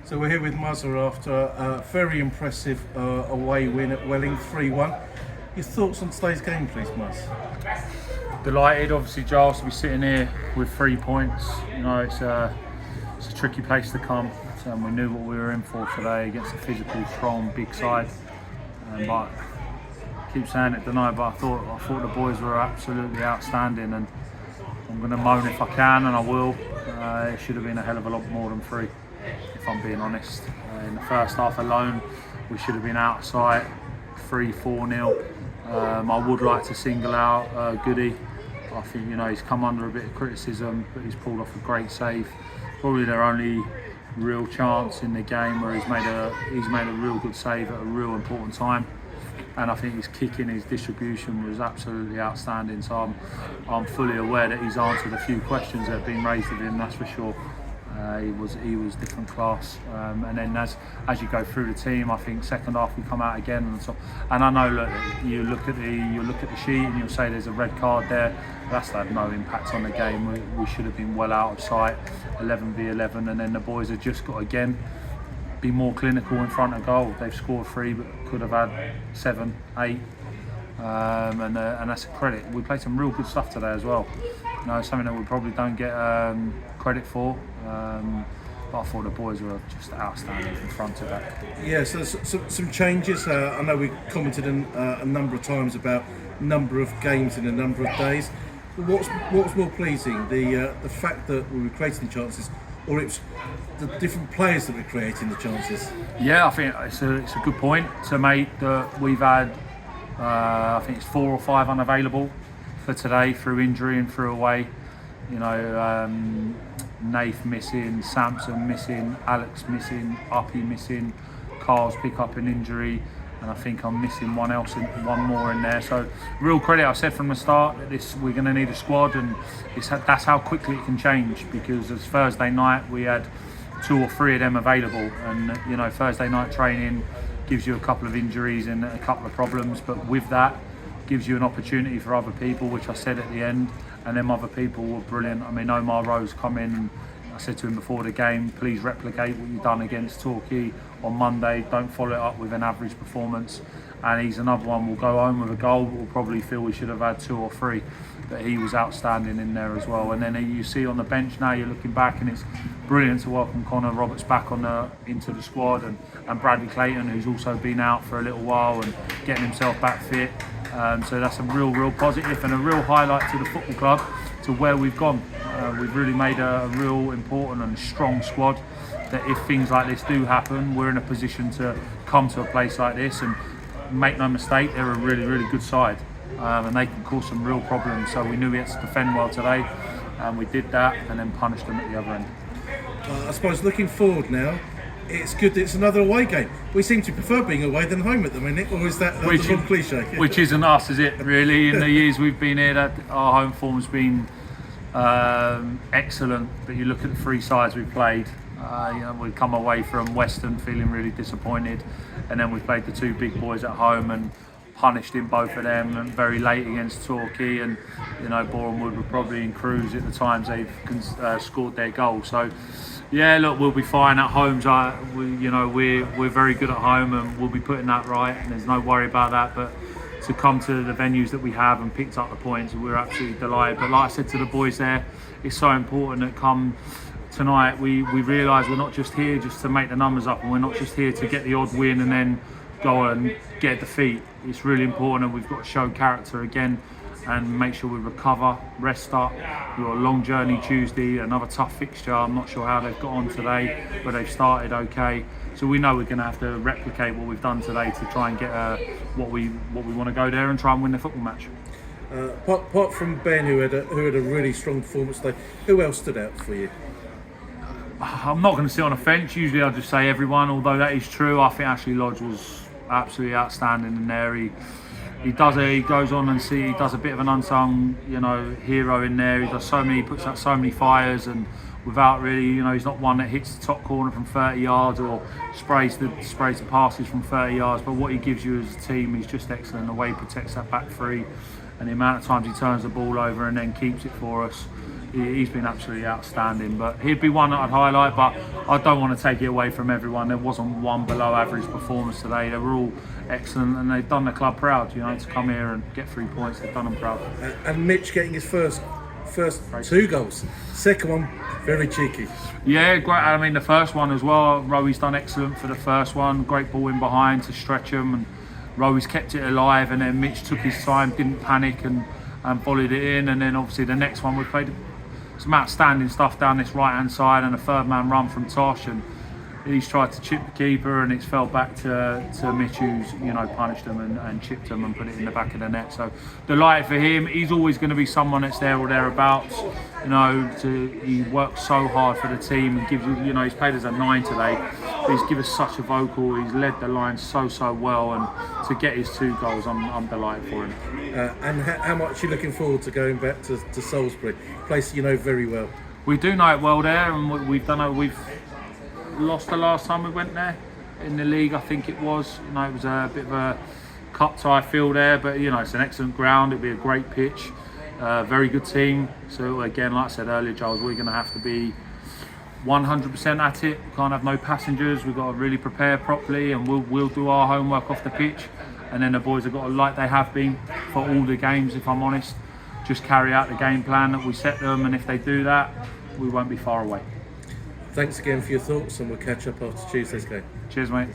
So we're here with Muzzer after a very impressive away win at Welling, 3-1. Your thoughts on today's game, please, Muzz? Delighted, obviously, Giles, to be sitting here with 3 points. You know, it's a tricky place to come. And we knew what we were in for today against a physical, strong, big side. But I keep saying it tonight, but I thought the boys were absolutely outstanding, and I'm going to moan if I can, and I will. It should have been a hell of a lot more than 3, if I'm being honest. In the first half alone, we should have been out of sight, 3-4-0. I would like to single out Goody. I think, you know, he's come under a bit of criticism, but he's pulled off a great save. Probably their only real chance in the game where he's made a real good save at a real important time. And I think his kicking, his distribution was absolutely outstanding. So I'm fully aware that he's answered a few questions that have been raised of him, that's for sure. He was different class, and then as you go through the team, I think second half we come out again, and I know, look, you look at the sheet and you'll say there's a red card there. That's had no impact on the game. We should have been well out of sight, 11v11, and then the boys have just got to again be more clinical in front of goal. They've scored 3 but could have had 7, 8. And that's a credit. We played some real good stuff today as well. You know, something that we probably don't get credit for. But I thought the boys were just outstanding from front to back. Yeah, so some changes. I know we commented a number of times about number of games in a number of days. What was more pleasing, the fact that we were creating the chances, or it's the different players that were creating the chances? Yeah, I think it's a good point to make that we've had. I think it's 4 or 5 unavailable for today through injury and through away. You know, Nath missing, Samson missing, Alex missing, Uppy missing, Carl's pick up an injury, and I think I'm missing one more in there. So real credit. I said from the start that we're going to need a squad, and that's how quickly it can change, because as Thursday night we had 2 or 3 of them available, and you know, Thursday night training gives you a couple of injuries and a couple of problems, but with that gives you an opportunity for other people, which I said at the end, and them other people were brilliant. I mean, Omar Rose come in, and I said to him before the game, please replicate what you've done against Torquay on Monday, don't follow it up with an average performance. And he's another one, we'll go home with a goal, but we'll probably feel we should have had 2 or 3. But he was outstanding in there as well. And then you see on the bench now, you're looking back, and it's brilliant to welcome Connor Roberts back into the squad, and Bradley Clayton, who's also been out for a little while and getting himself back fit. So that's a real positive and a real highlight to the football club, to where we've gone. We've really made a real important and strong squad, that if things like this do happen, we're in a position to come to a place like this. And make no mistake, they're a really good side, and they can cause some real problems. So we knew we had to defend well today, and we did that, and then punished them at the other end. I suppose looking forward now, it's good that it's another away game. We seem to prefer being away than home at the minute, or is that the wrong cliche? Which isn't us, is it, really? In the years we've been here, that our home form's been excellent. But you look at the 3 sides we've played, you know, we come away from Western feeling really disappointed, and then we played the 2 big boys at home and punished in both of them, and very late against Torquay, and you know, Boreham Wood were probably in cruise at the times they've scored their goal. So yeah, look, we'll be fine at home. We're very good at home, and we'll be putting that right, and there's no worry about that. But to come to the venues that we have and picked up the points, we're absolutely delighted. But like I said to the boys there, it's so important that come tonight we realise we're not just here just to make the numbers up, and we're not just here to get the odd win and then go and get a defeat. It's really important, and we've got to show character again and make sure we recover, rest up. We've got a long journey Tuesday, another tough fixture. I'm not sure how they've got on today, but they've started okay. So we know we're going to have to replicate what we've done today to try and get what we want to go there and try and win the football match. Apart from Ben, who had a really strong performance today, who else stood out for you? I'm not going to sit on a fence. Usually I'll just say everyone, although that is true. I think Ashley Lodge was absolutely outstanding in there. He goes on and he does a bit of an unsung, you know, hero in there. He puts out so many fires, and without really, you know, he's not one that hits the top corner from 30 yards or sprays the passes from 30 yards. But what he gives you as a team, he's just excellent. The way he protects that back 3, and the amount of times he turns the ball over and then keeps it for us. He's been absolutely outstanding, but he'd be one that I'd highlight. But I don't want to take it away from everyone. There wasn't one below average performance today. They were all excellent, and they've done the club proud. You know, to come here and get 3 points, they've done them proud. And Mitch getting his first 2 goals. Second one, very cheeky. Yeah, great. I mean, the first one as well. Rowy's done excellent for the first one. Great ball in behind to stretch him, and Rowy's kept it alive. And then Mitch took his time, didn't panic, and volleyed it in. And then obviously the next one, we played some outstanding stuff down this right hand side, and a third man run from Tosh, and he's tried to chip the keeper, and it's fell back to Mitch, who's punished him and chipped him and put it in the back of the net. So delighted for him. He's always going to be someone that's there or thereabouts. He works so hard for the team and gives he's played as a 9 today. But he's given us such a vocal. He's led the line so well, and to get his 2 goals, I'm delighted for him. And how much are you looking forward to going back to Salisbury, a place you know very well? We do know it well there, and we've lost the last time we went there in the league. I think it was. It was a bit of a cup tie feel there, but it's an excellent ground. It'd be a great pitch, very good team. So again, like I said earlier, Charles, we're going to have to be 100% at it. We can't have no passengers. We've got to really prepare properly, and we'll do our homework off the pitch. And then the boys have got to, like they have been for all the games, if I'm honest, just carry out the game plan that we set them. And if they do that, we won't be far away. Thanks again for your thoughts, and we'll catch up after Tuesday's game. Cheers, mate.